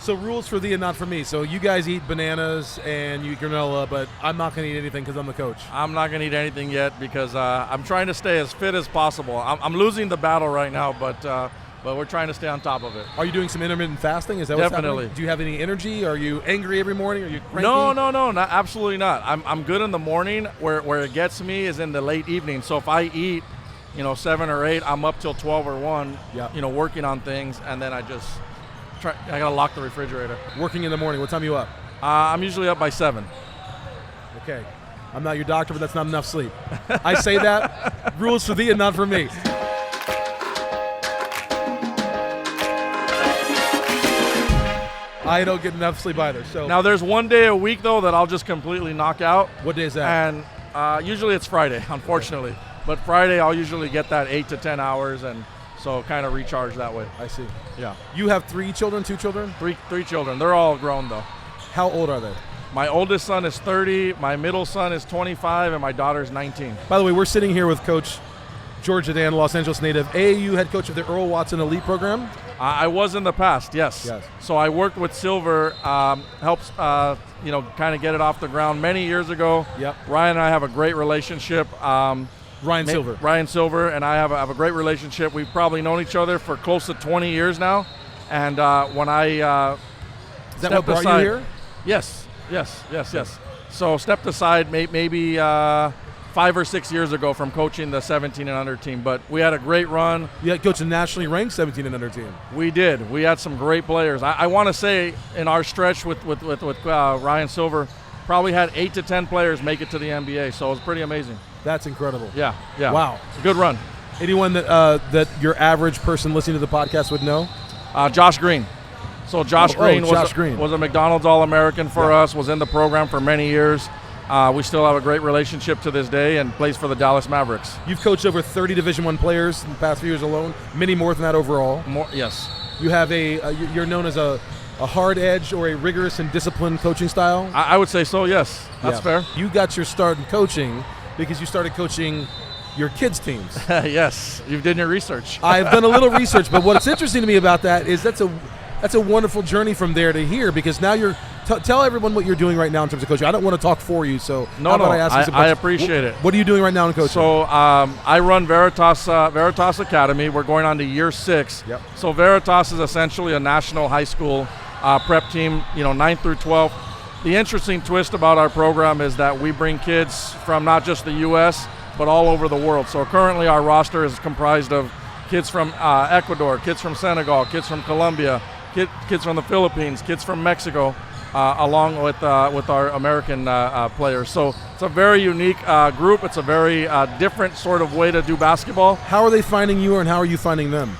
So rules for thee and not for me. So you guys eat bananas and you eat granola, but I'm not going to eat anything because I'm the coach. I'm not going to eat anything yet because I'm trying to stay as fit as possible. I'm losing the battle right now, but we're trying to stay on top of it. Are you doing some intermittent fasting? Is that what's Definitely. happening? Do you have any energy? Are you angry every morning? Are you cranky? No, absolutely not. I'm good in the morning. Where it gets me is in the late evening. So if I eat, 7 or 8, I'm up till 12 or 1, working on things, and then I got to lock the refrigerator. Working in the morning. What time are you up? I'm usually up by 7. Okay. I'm not your doctor, but that's not enough sleep. I say that. Rules for thee and not for me. I don't get enough sleep either. So now there's one day a week though that I'll just completely knock out. What day is that? And usually it's Friday, unfortunately. Okay. But Friday I'll usually get that 8 to 10 hours, and so kind of recharge that way. I see. Yeah. You have 3 children, 2 children? Three children. They're all grown though. How old are they? My oldest son is 30, my middle son is 25, and my daughter's 19. By the way, we're sitting here with Coach George Zedan, Los Angeles native, AAU head coach of the Earl Watson Elite Program. I was in the past, yes. So I worked with Silver, helps kind of get it off the ground many years ago. Yep. Ryan and I have a great relationship. Ryan Silver and I have a great relationship. We've probably known each other for close to 20 years now. And when I is that what brought you here? Yes. So stepped aside maybe 5 or 6 years ago from coaching the 17 and under team, but we had a great run. You had coached a nationally ranked 17 and under team. We did. We had some great players. I want to say in our stretch with Ryan Silver, probably had 8 to 10 players make it to the NBA, so it was pretty amazing. That's incredible. Yeah. Wow. It's a good run. Anyone that your average person listening to the podcast would know? Josh Green. So Josh Green was a McDonald's All-American for us, was in the program for many years. We still have a great relationship to this day and plays for the Dallas Mavericks. You've coached over 30 Division I players in the past few years alone, many more than that overall. Yes. You have you're known as a hard edge or a rigorous and disciplined coaching style? I would say so, yes. That's fair. You got your start in coaching because you started coaching your kids' teams. Yes, you've done your research. I've done a little research, but what's interesting to me about that is that's a wonderful journey from there to here, because now you're tell everyone what you're doing right now in terms of coaching. I don't want to talk for you, so I appreciate it. What are you doing right now in coaching? So I run Veritas Academy. We're going on to year 6. Yep. So Veritas is essentially a national high school prep team, 9th through 12th. The interesting twist about our program is that we bring kids from not just the U.S., but all over the world. So currently our roster is comprised of kids from Ecuador, kids from Senegal, kids from Colombia, kids from the Philippines, kids from Mexico, along with our American players. So it's a very unique group. It's a very different sort of way to do basketball. How are they finding you, and how are you finding them?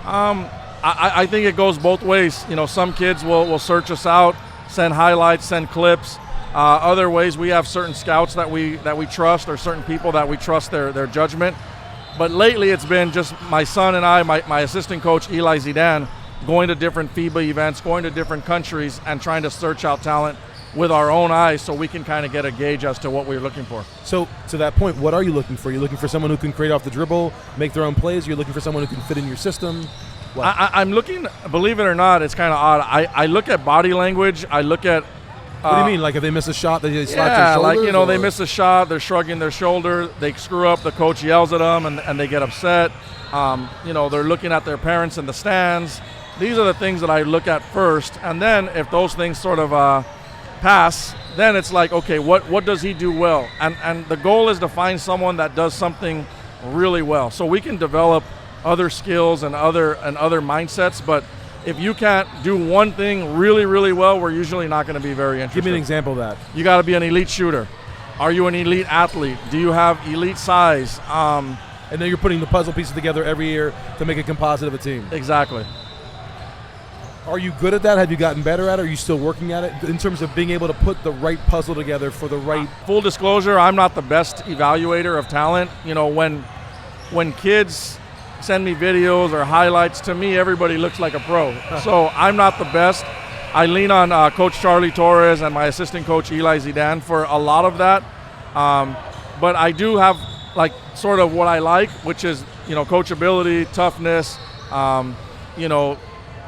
I think it goes both ways. Some kids will search us out, send highlights, send clips. Other ways, we have certain scouts that we trust, or certain people that we trust their judgment. But lately it's been just my son and I, my assistant coach Eli Zedan, going to different FIBA events, going to different countries, and trying to search out talent with our own eyes so we can kind of get a gauge as to what we're looking for. So to that point, what are you looking for? Are you looking for someone who can create off the dribble, make their own plays? You're looking for someone who can fit in your system? I'm looking, believe it or not, it's kind of odd. I look at body language. I look at what do you mean? Like if they miss a shot, they slouch their shoulders? They miss a shot, they're shrugging their shoulder, they screw up, the coach yells at them, and they get upset. They're looking at their parents in the stands. These are the things that I look at first, and then if those things sort of pass, then it's like, okay, what does he do well? And the goal is to find someone that does something really well, so we can develop other skills and other mindsets, but if you can't do one thing really, really well, we're usually not going to be very interested. Give me an example of that. You got to be an elite shooter. Are you an elite athlete? Do you have elite size? And then you're putting the puzzle pieces together every year to make a composite of a team. Exactly. Are you good at that? Have you gotten better at it? Are you still working at it in terms of being able to put the right puzzle together for the right? Full disclosure, I'm not the best evaluator of talent. When kids send me videos or highlights, to me everybody looks like a pro. So I'm not the best. I lean on Coach Charlie Torres and my assistant coach Eli Zedan for a lot of that. But I do have sort of what I like, which is coachability, toughness,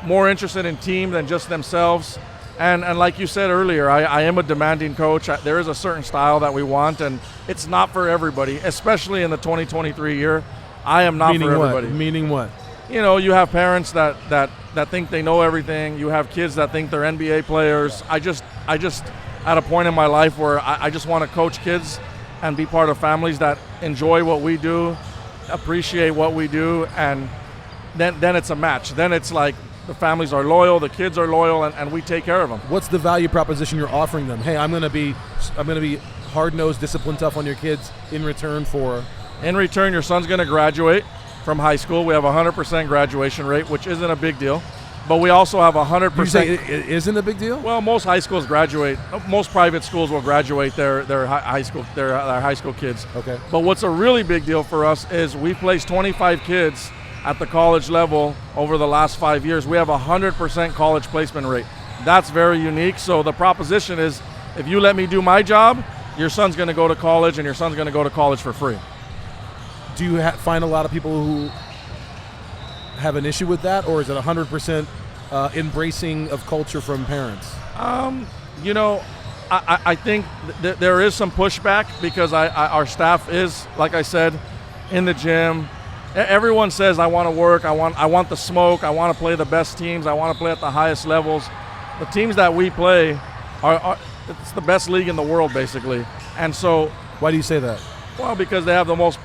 more interested in team than just themselves. And like you said earlier, I am a demanding coach. There is a certain style that we want, and it's not for everybody, especially in the 2023 year. I am not Meaning for what? everybody. Meaning what? You know, you have parents that think they know everything. You have kids that think they're NBA players. I just at a point in my life where I just want to coach kids and be part of families that enjoy what we do, appreciate what we do, and then it's a match. Then it's like the families are loyal, the kids are loyal, and we take care of them. What's the value proposition you're offering them? Hey, I'm going to be hard-nosed, disciplined, tough on your kids in return for? In return, your son's going to graduate from high school. We have a 100% graduation rate, which isn't a big deal. But we also have 100%. You say it isn't a big deal? Well, most high schools graduate. Most private schools will graduate their high school kids. Okay. But what's a really big deal for us is we placed 25 kids at the college level over the last 5 years. We have a 100% college placement rate. That's very unique. So the proposition is, if you let me do my job, your son's going to go to college, and your son's going to go to college for free. Do you find a lot of people who have an issue with that, or is it 100% embracing of culture from parents? You know, I think there is some pushback because our staff is, like I said, in the gym. Everyone says, I want to work, I want the smoke, I want to play the best teams, I want to play at the highest levels. The teams that we play it's the best league in the world, basically. And so, why do you say that? Well, because they have the most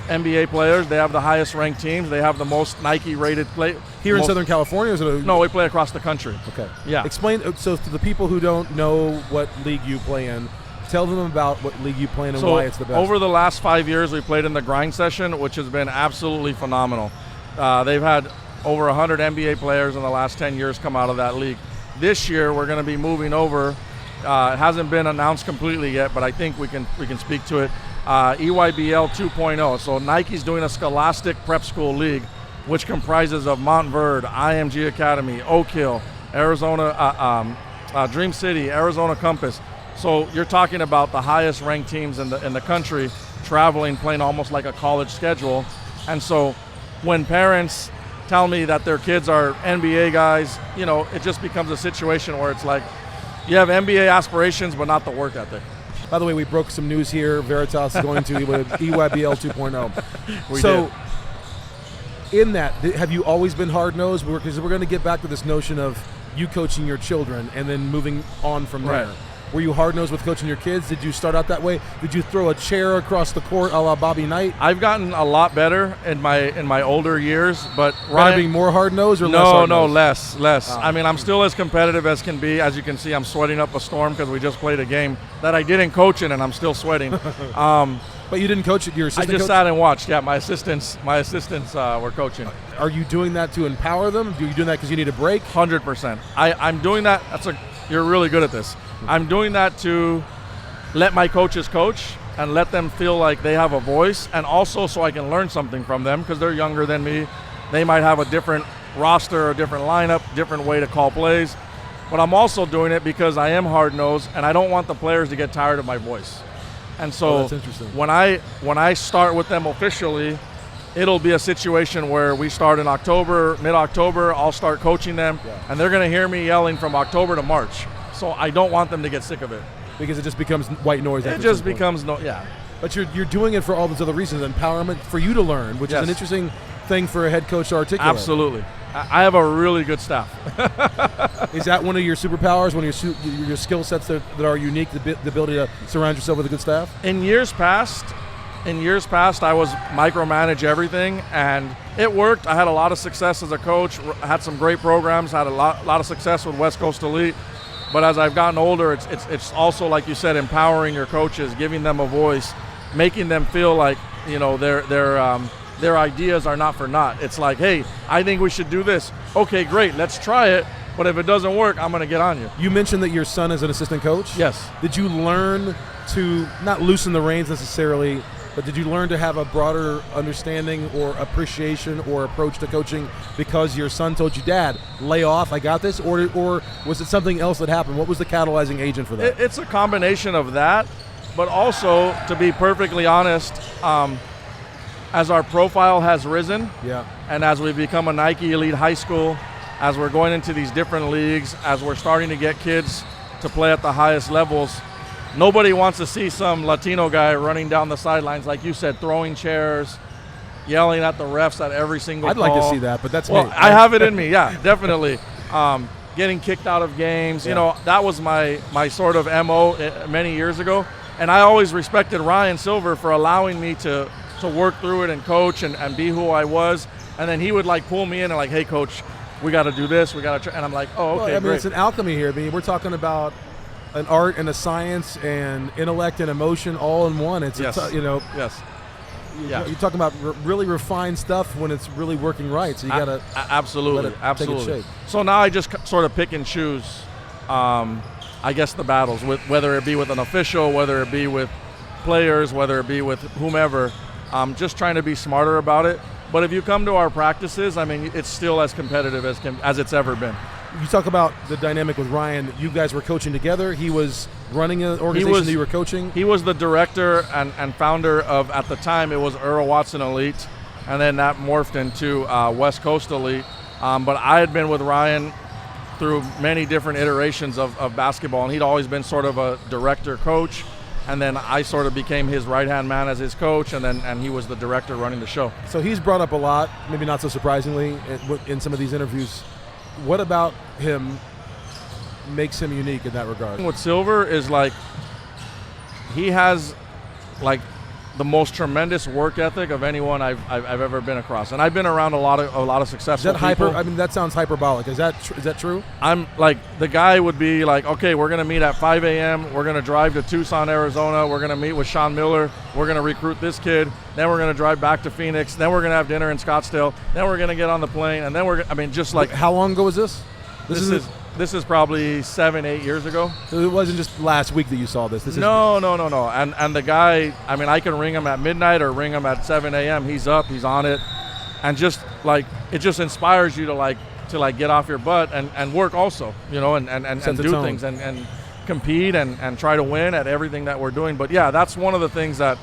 NBA players, they have the highest ranked teams, they have the most Nike rated play. Here in Southern California, or is it No, we play across the country. Okay. Yeah. Explain, so to the people who don't know what league you play in, tell them about what league you play in and why it's the best. Over the last 5 years, we played in the grind session, which has been absolutely phenomenal. They've had over 100 NBA players in the last 10 years come out of that league. This year, we're going to be moving over. It hasn't been announced completely yet, but I think we can speak to it. EYBL 2.0. So Nike's doing a scholastic prep school league, which comprises of Montverde, IMG Academy, Oak Hill, Arizona, Dream City, Arizona Compass. So you're talking about the highest ranked teams in the country traveling, playing almost like a college schedule. And so when parents tell me that their kids are NBA guys, you know, it just becomes a situation where it's like you have NBA aspirations but not the work ethic. By the way, we broke some news here. Veritas is going to EYBL 2.0. We so did. In that, have you always been hard-nosed? Because we're going to get back to this notion of you coaching your children and then moving on from there. Right. Were you hard-nosed with coaching your kids? Did you start out that way? Did you throw a chair across the court a la Bobby Knight? I've gotten a lot better in my older years, but Ryan being more hard-nosed or less hard-nosed? No, less. Oh. I mean, I'm still as competitive as can be. As you can see, I'm sweating up a storm because we just played a game that I didn't coach in, and I'm still sweating. But you didn't coach it. Your assistant I just coach? sat and watched. Yeah, my assistants were coaching. Are you doing that to empower them? Are you doing that because you need a break? 100%. I'm doing that. You're really good at this. I'm doing that to let my coaches coach and let them feel like they have a voice, and also so I can learn something from them because they're younger than me. They might have a different roster, a different lineup, different way to call plays. But I'm also doing it because I am hard-nosed and I don't want the players to get tired of my voice. And so that's interesting. when I start with them officially, it'll be a situation where we start in October, mid-October, I'll start coaching them, and they're going to hear me yelling from October to March. So I don't want them to get sick of it. Because it just becomes white noise. It just becomes, But you're doing it for all those other reasons, empowerment for you to learn, which is an interesting thing for a head coach to articulate. Absolutely. I have a really good staff. Is that one of your superpowers, one of your skill sets that are unique, the ability to surround yourself with a good staff? In years past, I was micromanage everything, and it worked. I had a lot of success as a coach, had some great programs, had a lot of success with West Coast Elite. But as I've gotten older, it's also, like you said, empowering your coaches, giving them a voice, making them feel like, you know, their ideas are not for naught. It's like, hey, I think we should do this. Okay, great, let's try it. But if it doesn't work, I'm going to get on you. You mentioned that your son is an assistant coach? Yes. Did you learn to not loosen the reins necessarily, but did you learn to have a broader understanding or appreciation or approach to coaching because your son told you, Dad, lay off, I got this? Or was it something else that happened? What was the catalyzing agent for that? It's a combination of that, but also, to be perfectly honest, as our profile has risen, and as we've become a Nike Elite High School, as we're going into these different leagues, as we're starting to get kids to play at the highest levels, nobody wants to see some Latino guy running down the sidelines, like you said, throwing chairs, yelling at the refs at every single call. I'd like to see that, but that's well, me. I have it in me, yeah, definitely. Getting kicked out of games, you know, that was my sort of MO many years ago. And I always respected Ryan Silver for allowing me to work through it and coach and be who I was. And then he would like pull me in and like, hey, coach, we got to do this. We got to try. And I'm like, oh, okay, well, I mean, great. it's an alchemy here. I mean, we're talking about an art and a science and intellect and emotion all in one. It's, Yes. you know, Yes. you're talking about really refined stuff when it's really working right. So you got to absolutely, absolutely. take its shape. So now I just sort of pick and choose, I guess, the battles, with whether it be with an official, whether it be with players, whether it be with whomever. Just trying to be smarter about it. But if you come to our practices, I mean, it's still as competitive as it's ever been. You talk about the dynamic with Ryan. You guys were coaching together. He was running an organization that you were coaching. He was the director and founder of, at the time, it was Earl Watson Elite, and then that morphed into West Coast Elite. But I had been with Ryan through many different iterations of basketball, and he'd always been sort of a director coach. And then I sort of became his right-hand man as his coach, and he was the director running the show. So he's brought up a lot, maybe not so surprisingly, in some of these interviews. What about him makes him unique in that regard? With Silver is like, he has like the most tremendous work ethic of anyone I've ever been across, and I've been around a lot of successful people. I mean, that sounds hyperbolic. Is that true? I'm like, the guy would be like, okay, we're gonna meet at 5 a.m. We're gonna drive to Tucson, Arizona. We're gonna meet with Sean Miller. We're gonna recruit this kid. Then we're gonna drive back to Phoenix. Then we're gonna have dinner in Scottsdale. Then we're gonna get on the plane, and then I mean, just like. How long ago was this? This is probably 7-8 years ago. So it wasn't just last week that you saw this. No. And the guy, I mean, I can ring him at midnight or ring him at 7 a.m. He's up, he's on it, and just like it just inspires you to get off your butt and work also, you know, and do things and compete and try to win at everything that we're doing. But yeah, that's one of the things that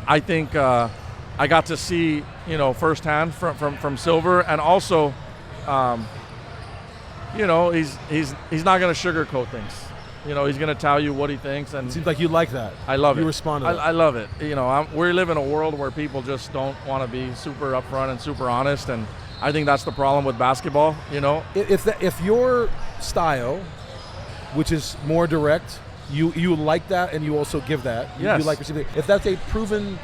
I think I got to see, you know, firsthand from Silver, and also. You know, he's not going to sugarcoat things. You know, he's going to tell you what he thinks. And it seems like you like that. I love it. You respond to that. I love it. You know, we live in a world where people just don't want to be super upfront and super honest, and I think that's the problem with basketball. You know, if your style, which is more direct, you like that, and you also give that. Yes. You like receiving. If that's a proven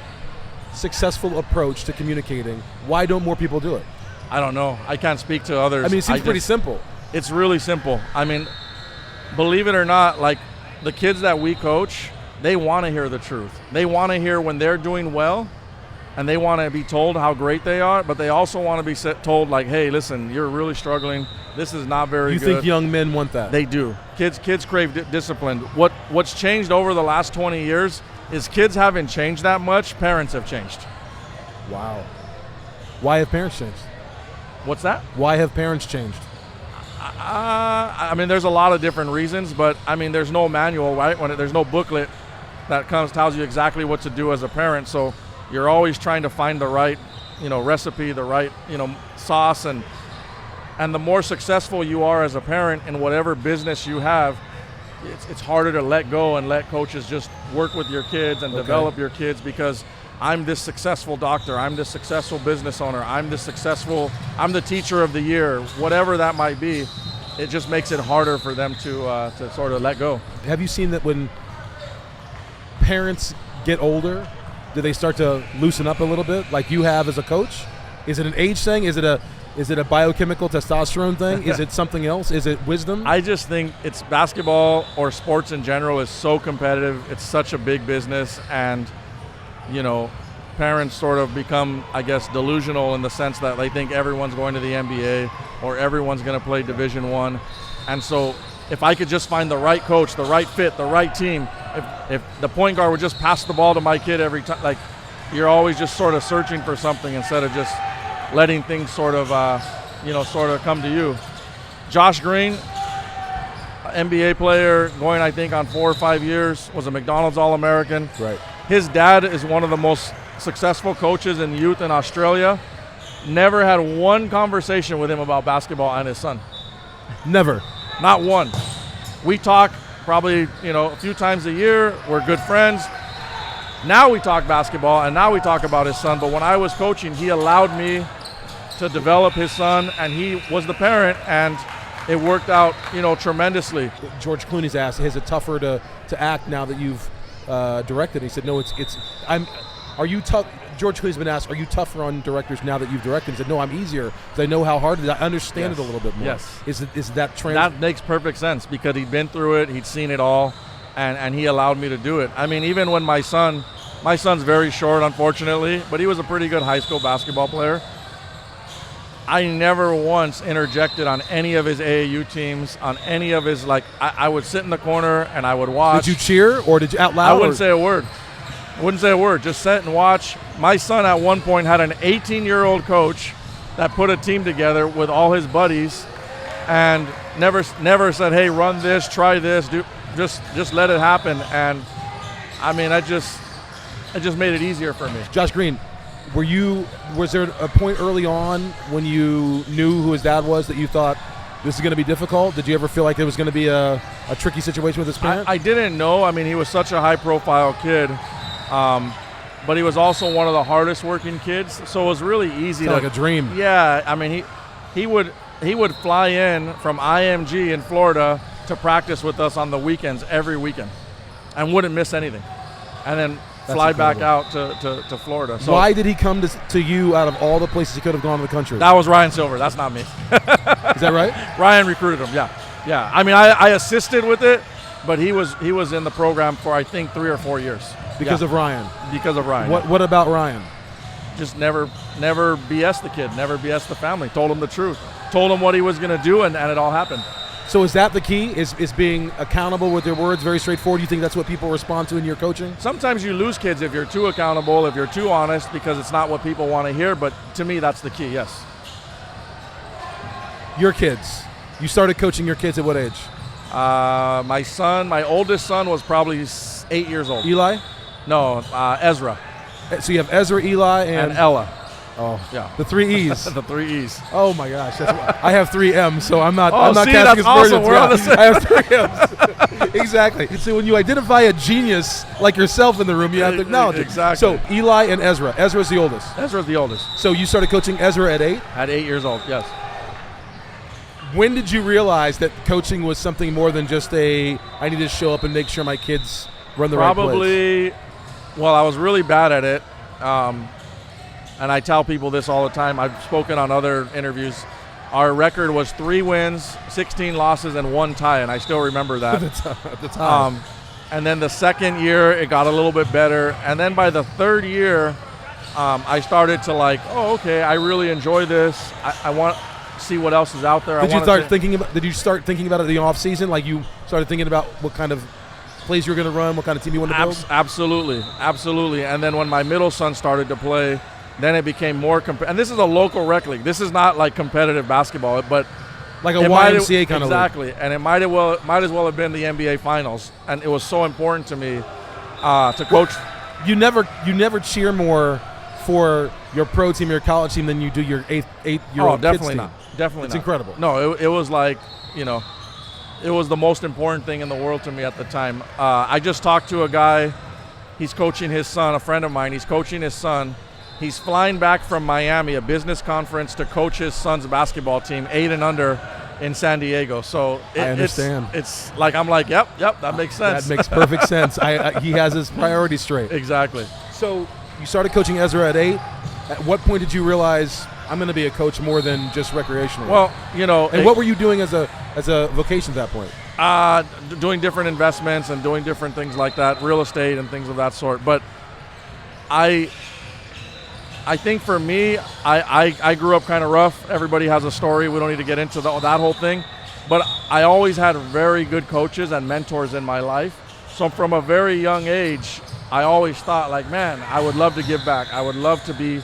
successful approach to communicating, why don't more people do it? I don't know. I can't speak to others. I mean, it seems pretty simple. It's really simple. I mean, believe it or not, like the kids that we coach, they want to hear the truth. They want to hear when they're doing well, and they want to be told how great they are, but they also want to be told like, hey, listen, you're really struggling. This is not very good. You think young men want that? They do. Kids crave discipline. What's changed over the last 20 years is kids haven't changed that much. Parents have changed. Wow. Why have parents changed? What's that? Why have parents changed? I mean, there's a lot of different reasons, but I mean, there's no manual, right? There's no booklet that tells you exactly what to do as a parent. So you're always trying to find the right, you know, recipe, the right, you know, sauce, and the more successful you are as a parent in whatever business you have, it's harder to let go and let coaches just work with your kids and develop your kids, because I'm this successful doctor, I'm this successful business owner, I'm the teacher of the year, whatever that might be. It just makes it harder for them to sort of let go. Have you seen that when parents get older, do they start to loosen up a little bit, like you have as a coach? Is it an age thing? Is it a biochemical testosterone thing? Is it something else? Is it wisdom? I just think it's basketball, or sports in general, is so competitive. It's such a big business, and you know, parents sort of become, I guess, delusional in the sense that they think everyone's going to the NBA or everyone's going to play Division I. And so if I could just find the right coach, the right fit, the right team, if the point guard would just pass the ball to my kid every time, like, you're always just sort of searching for something instead of just letting things sort of, sort of come to you. Josh Green, NBA player, going, I think, on 4 or 5 years, was a McDonald's All-American. Right. His dad is one of the most successful coaches in youth in Australia. Never had one conversation with him about basketball and his son. Never. Not one. We talk probably, a few times a year. We're good friends. Now we talk basketball, and now we talk about his son. But when I was coaching, he allowed me to develop his son, and he was the parent, and it worked out, tremendously. George Clooney's asked, is it tougher to act now that you've directed? He said, no, are you tough? George Clooney's been asked, are you tougher on directors now that you've directed? He said, no, I'm easier because I know how hard it is. I understand it a little bit more. Yes. Is that trend? That makes perfect sense because he'd been through it, he'd seen it all, and he allowed me to do it. I mean, even when my son's very short, unfortunately, but he was a pretty good high school basketball player. I never once interjected on any of his AAU teams, on any of his, I would sit in the corner and I would watch. Did you cheer or did you out loud? I wouldn't say a word. Just sit and watch. My son at one point had an 18-year-old coach that put a team together with all his buddies and never said, hey, run this, try this, just let it happen. And I mean, it just made it easier for me. Josh Green, was there a point early on when you knew who his dad was that you thought this is going to be difficult? Did you ever feel like it was going to be a tricky situation with his parent? I didn't know. I mean, he was such a high-profile kid, but he was also one of the hardest-working kids, so it was really easy. Like a dream. Yeah, I mean, he would fly in from IMG in Florida to practice with us on the weekends every weekend, and wouldn't miss anything, and then fly back out to Florida. So why did he come to you out of all the places he could have gone to the country? That was Ryan Silver. That's not me. Is that right? Ryan recruited him. Yeah. I mean, I assisted with it, but he was in the program for I think 3 or 4 years. Because of Ryan. Because of Ryan. What about Ryan? Just never BS the kid. Never BS the family. Told him the truth. Told him what he was going to do, and it all happened. So is that the key? Is being accountable with your words, very straightforward? Do you think that's what people respond to in your coaching? Sometimes you lose kids if you're too accountable, if you're too honest, because it's not what people want to hear. But to me, that's the key, yes. Your kids. You started coaching your kids at what age? My oldest son was probably 8 years old. Eli? No, Ezra. So you have Ezra, Eli, and Ella. Oh, yeah. The 3 E's. The 3 E's. Oh my gosh, I have 3 M's, so I'm not. Oh, I'm not see, casting that's awesome. aspersions. We're on the same. I have 3 M's. Exactly. So when you identify a genius like yourself in the room, you have to acknowledge it. Exactly. So Eli and Ezra. Ezra's the oldest. Ezra's the oldest. So you started coaching Ezra at 8? At 8 years old, yes. When did you realize that coaching was something more than just I need to show up and make sure my kids run the right place? Probably, well, I was really bad at it. And I tell people this all the time. I've spoken on other interviews. Our record was 3 wins, 16 losses, and 1 tie, and I still remember that. At the time. And then the second year, it got a little bit better. And then by the 3rd year, I started to okay, I really enjoy this. I want to see what else is out there. Did you start thinking about it in the off season? Like you started thinking about what kind of plays you were going to run, what kind of team you wanted to build? Absolutely. And then when my middle son started to play, then it became more and this is a local rec league. This is not like competitive basketball, but like a YMCA kind of league. Exactly, and it might as well have been the NBA Finals, and it was so important to me to coach. You never cheer more for your pro team, your college team, than you do your 8-year-old kids team. Definitely it's not. incredible. No, it was like it was the most important thing in the world to me at the time. I just talked to a guy. He's coaching his son, a friend of mine. He's coaching his son. He's flying back from Miami, a business conference, to coach his son's basketball team, 8 and under, in San Diego. So I understand. It's like I'm like, yep, that makes sense. That makes perfect sense. He has his priorities straight. Exactly. So you started coaching Ezra at 8. At what point did you realize I'm going to be a coach more than just recreationally? Well, And what were you doing as a vocation at that point? Doing different investments and doing different things like that, real estate and things of that sort. But I think for me, I grew up kind of rough. Everybody has a story. We don't need to get into that whole thing. But I always had very good coaches and mentors in my life. So from a very young age, I always thought man, I would love to give back. I would love to be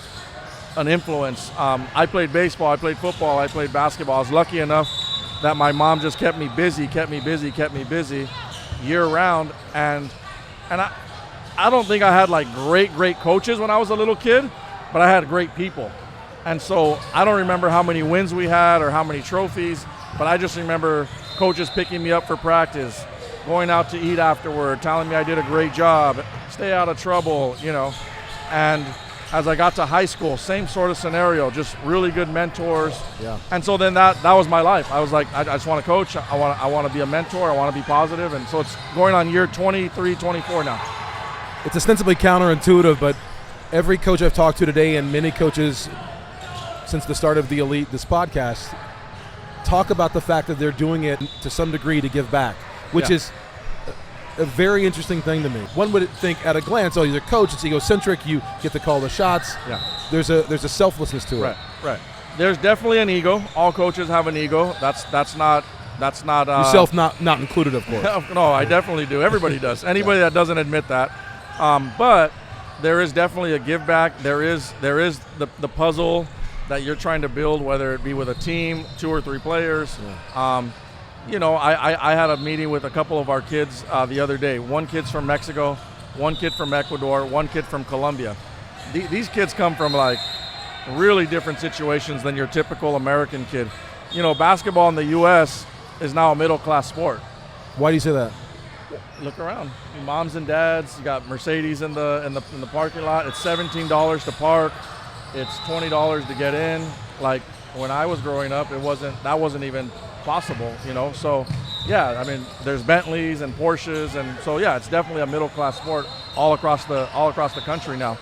an influence. I played baseball, I played football, I played basketball. I was lucky enough that my mom just kept me busy year round. And I don't think I had great coaches when I was a little kid, but I had great people. And so I don't remember how many wins we had or how many trophies, But I just remember coaches picking me up for practice, going out to eat afterward, telling me I did a great job, stay out of trouble, And as I got to high school, same sort of scenario, just really good mentors. Yeah. And so then that was my life. I was like, I just want to coach. I want to be a mentor. I want to be positive. And so it's going on year 23, 24 now. It's ostensibly counterintuitive, but every coach I've talked to today and many coaches since the start of the Elite, this podcast, talk about the fact that they're doing it to some degree to give back, which is a very interesting thing to me. One would think at a glance, oh, you're a coach, it's egocentric, you get to call the shots. Yeah. There's a selflessness to it. Right. There's definitely an ego. All coaches have an ego. That's not yourself not included, of course. No, I definitely do. Everybody does. Anybody that doesn't admit that. But there is definitely a give back. There is the puzzle that you're trying to build, whether it be with a team, 2 or 3 players. Yeah. I had a meeting with a couple of our kids the other day. One kid's from Mexico, one kid from Ecuador, one kid from Colombia. These kids come from like really different situations than your typical American kid. Basketball in the U.S. is now a middle-class sport. Why do you say that? Look around. Moms and dads, you got Mercedes in the parking lot. It's $17 to park. It's $20 to get in. Like when I was growing up, that wasn't even possible, So, yeah, I mean, there's Bentleys and Porsches, and so yeah, it's definitely a middle-class sport all across the country now.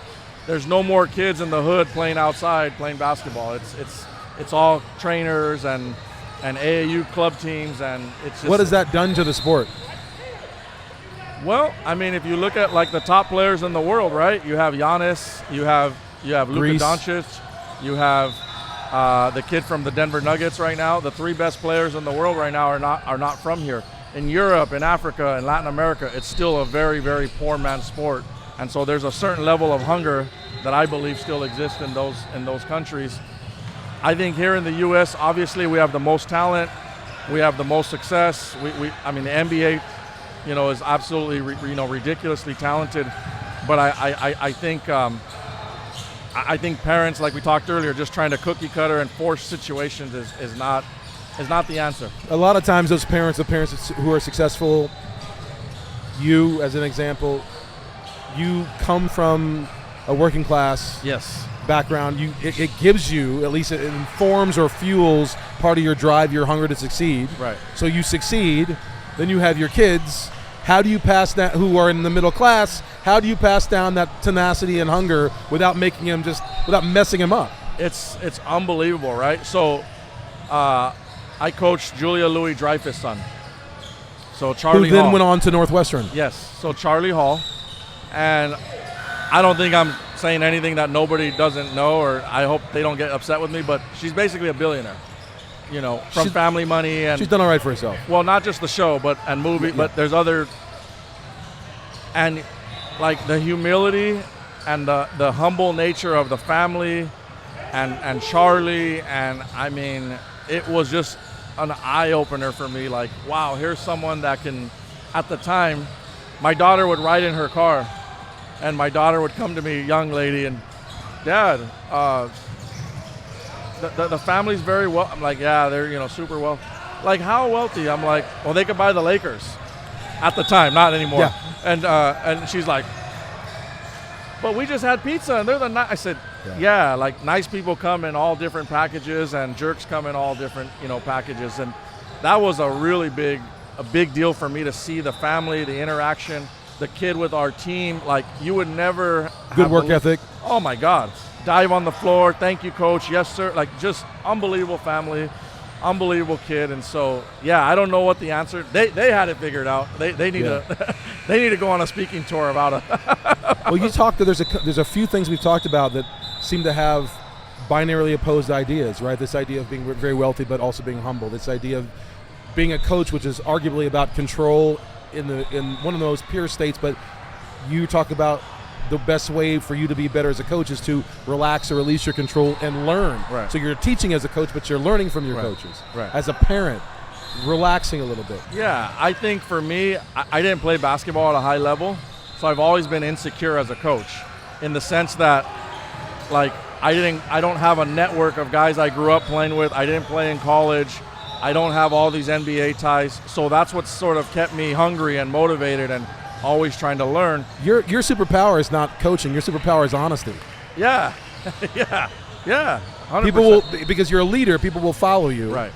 There's no more kids in the hood playing outside playing basketball. It's all trainers and AAU club teams, and it's just, what has that done to the sport? Well, I mean, if you look at like the top players in the world, right? You have Giannis, you have Luka Doncic, you have the kid from the Denver Nuggets right now. The 3 best players in the world right now are not from here. In Europe, in Africa, in Latin America, it's still a very, very poor man's sport. And so there's a certain level of hunger that I believe still exists in those countries. I think here in the U.S., obviously, we have the most talent, we have the most success. I mean, the NBA, is absolutely ridiculously talented. But I think. I think parents, like we talked earlier, just trying to cookie cutter and force situations is not the answer. A lot of times those parents, the parents who are successful, you as an example, you come from a working class background. It gives you, at least it informs or fuels part of your drive, your hunger to succeed. Right. So you succeed, then you have your kids. How do you pass that, who are in the middle class, how do you pass down that tenacity and hunger without messing him up? It's unbelievable, right? So I coached Julia Louis-Dreyfus' son. So Charlie Who then Hall. went on to Northwestern. Yes, so Charlie Hall. And I don't think I'm saying anything that nobody doesn't know, or I hope they don't get upset with me, but she's basically a billionaire. From family money, and she's done all right for herself. Well, not just the show, but there's other, and like the humility and the humble nature of the family, and Charlie, and I mean, it was just an eye opener for me. Like, wow, here's someone that can. At the time, my daughter would ride in her car, and my daughter would come to me, young lady, and Dad. The family's very well. I'm like, yeah, they're super well. Like, how wealthy? I'm like, well, they could buy the Lakers at the time, not anymore. Yeah. And she's like, but we just had pizza and they're the nice. I said, yeah, like nice people come in all different packages and jerks come in all different packages, and that was a really big deal for me to see the family, the interaction, the kid with our team. Like, you would never good work ethic. Oh my God. Dive on the floor, thank you, coach, yes sir. Like, just unbelievable family, unbelievable kid. And so yeah, I don't know what the answer. They had it figured out. They need to they need to go on a speaking tour about it. Well, you talked. There's a few things we've talked about that seem to have binarily opposed ideas, right? This idea of being very wealthy but also being humble. This idea of being a coach, which is arguably about control in one of those pure states, but you talk about the best way for you to be better as a coach is to relax or release your control and learn. Right. So you're teaching as a coach, but you're learning from your coaches. Right. As a parent, relaxing a little bit. Yeah, I think for me, I didn't play basketball at a high level, so I've always been insecure as a coach, in the sense that, like, I don't have a network of guys I grew up playing with. I didn't play in college. I don't have all these NBA ties. So that's what sort of kept me hungry and motivated and always trying to learn. Your superpower is not coaching. Your superpower is honesty. Yeah, yeah. 100%. People will, because you're a leader, people will follow you. Right.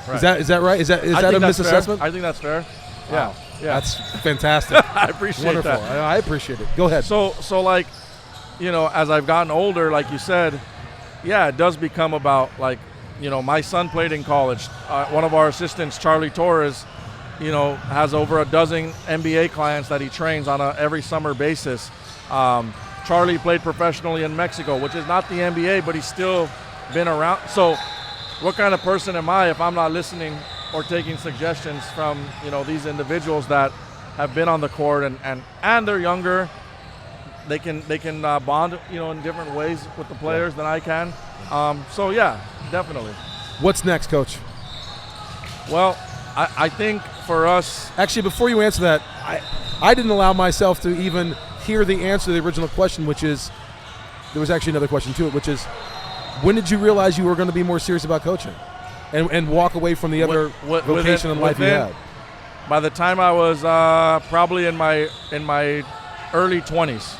Is that right? Is that a misassessment? I think that's fair. Wow. Yeah. That's fantastic. I appreciate Wonderful. that. I appreciate it. Go ahead. So like, as I've gotten older, like you said, yeah, it does become about, like, my son played in college. One of our assistants, Charlie Torres, has over a dozen NBA clients that he trains on a every summer basis. Charlie played professionally in Mexico, which is not the NBA, but he's still been around. So what kind of person am I if I'm not listening or taking suggestions from, these individuals that have been on the court and they're younger. They can bond, in different ways with the players than I can. So yeah, definitely. What's next, Coach? Well, I think for us. Actually, before you answer that, I didn't allow myself to even hear the answer to the original question, which is, there was actually another question to it, which is, when did you realize you were going to be more serious about coaching and walk away from the other vocation in life you had? By the time I was probably in my early 20s.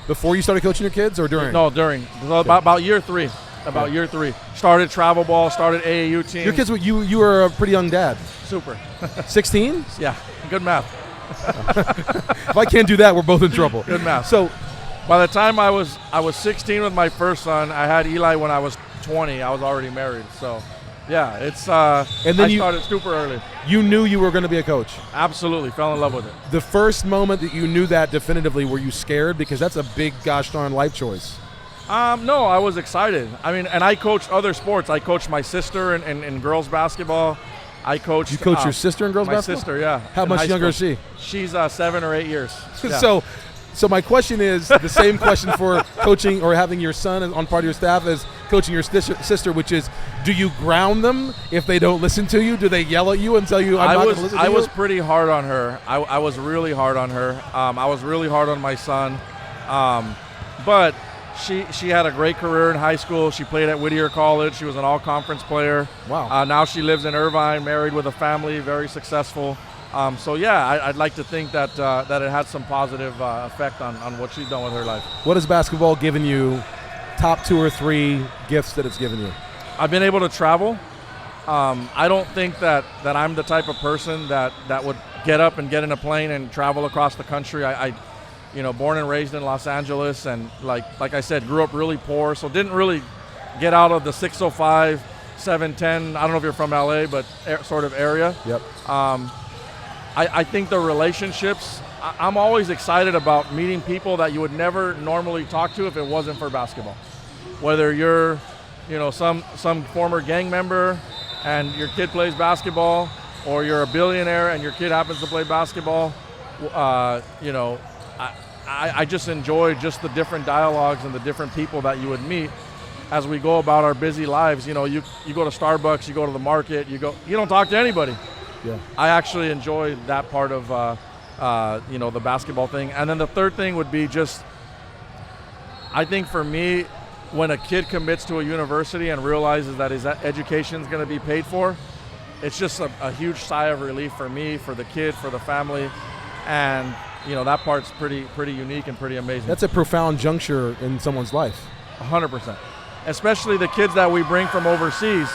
Before you started coaching your kids or during? No, during. About year 3. Year 3. Started travel ball, started AAU team. Your kids, you were a pretty young dad. Super. 16? Yeah, good math. If I can't do that, we're both in trouble. Good math. So, by the time I was 16 with my first son, I had Eli when I was 20. I was already married. So, yeah, it's. And then I started super early. You knew you were going to be a coach. Absolutely, fell in love with it. The first moment that you knew that definitively, were you scared? Because that's a big gosh darn life choice. No, I was excited. I mean, and I coached other sports. I coached my sister in girls basketball. I coached. You coach your sister in girls basketball? My sister, yeah. How much younger is she? She's 7 or 8 years. Yeah. So my question is the same question for coaching or having your son on part of your staff as coaching your sister, which is, do you ground them if they don't listen to you? Do they yell at you and tell you, I'm not going to listen to you? I was pretty hard on her. I was really hard on her. I was really hard on my son. But she had a great career in high school. She played at Whittier College. She was an all-conference player. Wow. Now she lives in Irvine, married with a family, very successful. So yeah, I'd like to think that it had some positive effect on what she's done with her life. What has basketball given you? Top 2 or 3 gifts that it's given you? I've been able to travel. I don't think that I'm the type of person that would get up and get in a plane and travel across the country. I born and raised in Los Angeles, and like I said, grew up really poor, so didn't really get out of the 605, 710. I don't know if you're from LA, but sort of area. Yep. I think the relationships, I'm always excited about meeting people that you would never normally talk to if it wasn't for basketball. Whether you're, some former gang member and your kid plays basketball, or you're a billionaire and your kid happens to play basketball, I just enjoy just the different dialogues and the different people that you would meet as we go about our busy lives. You go to Starbucks, you go to the market, you don't talk to anybody. Yeah. I actually enjoy that part of the basketball thing. And then the third thing would be just, I think for me, when a kid commits to a university and realizes that his education is going to be paid for, it's just a huge sigh of relief for me, for the kid, for the family, and that part's pretty unique and pretty amazing. That's a profound juncture in someone's life. 100%. Especially the kids that we bring from overseas.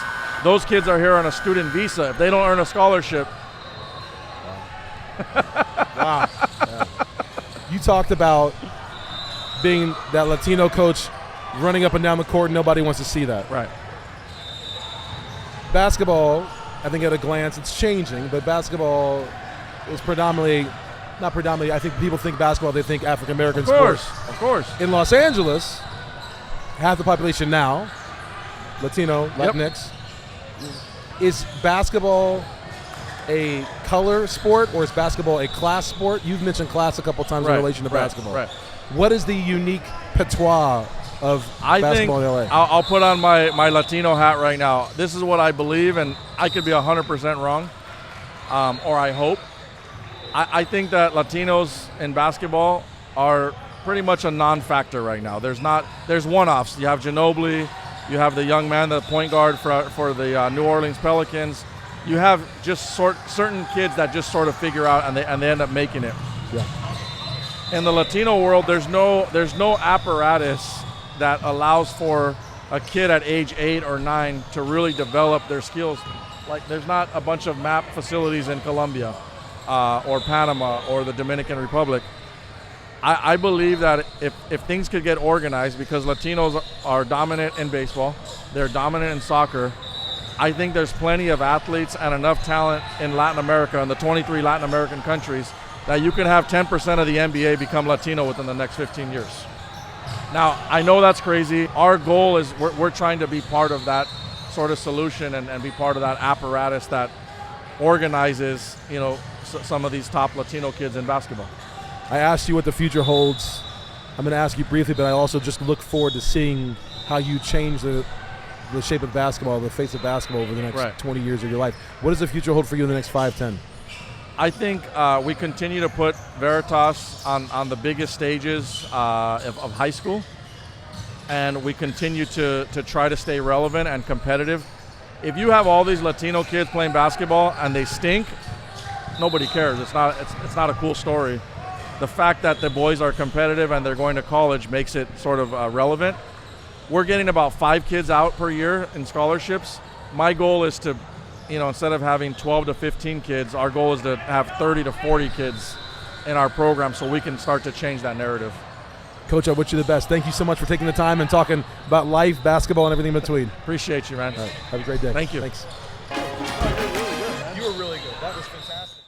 Those kids are here on a student visa. If they don't earn a scholarship. Wow. Yeah. You talked about being that Latino coach running up and down the court, and nobody wants to see that. Right. Basketball, I think at a glance, it's changing, but basketball is not predominantly, I think people think basketball, they think African-American sports. Of course. In Los Angeles, half the population now, Latino, Latinx. Is basketball a color sport, or is basketball a class sport? You've mentioned class a couple times in relation to basketball. Right. What is the unique patois of basketball in LA? I'll put on my Latino hat right now. This is what I believe, and I could be 100% wrong, or I hope. I think that Latinos in basketball are pretty much a non-factor right now. There's one-offs. You have Ginobili, You have the young man, the point guard for the New Orleans Pelicans. You have just certain kids that just sort of figure out and they end up making it. Yeah. In the Latino world, there's no apparatus that allows for a kid at age 8 or 9 to really develop their skills. Like, there's not a bunch of MAP facilities in Colombia or Panama or the Dominican Republic. I believe that if things could get organized, because Latinos are dominant in baseball, they're dominant in soccer, I think there's plenty of athletes and enough talent in Latin America, in the 23 Latin American countries, that you can have 10% of the NBA become Latino within the next 15 years. Now, I know that's crazy. Our goal is we're trying to be part of that sort of solution and be part of that apparatus that organizes, some of these top Latino kids in basketball. I asked you what the future holds. I'm going to ask you briefly, but I also just look forward to seeing how you change the shape of basketball, the face of basketball over the next 20 years of your life. What does the future hold for you in the next 5, 10? I think we continue to put Veritas on the biggest stages of high school, and we continue to try to stay relevant and competitive. If you have all these Latino kids playing basketball and they stink, nobody cares. It's not a cool story. The fact that the boys are competitive and they're going to college makes it sort of relevant. We're getting about 5 kids out per year in scholarships. My goal is to, instead of having 12 to 15 kids, our goal is to have 30 to 40 kids in our program so we can start to change that narrative. Coach, I wish you the best. Thank you so much for taking the time and talking about life, basketball, and everything in between. Appreciate you, man. All right. Have a great day. Thank you. Thanks. You were really good, man. You were really good. That was fantastic.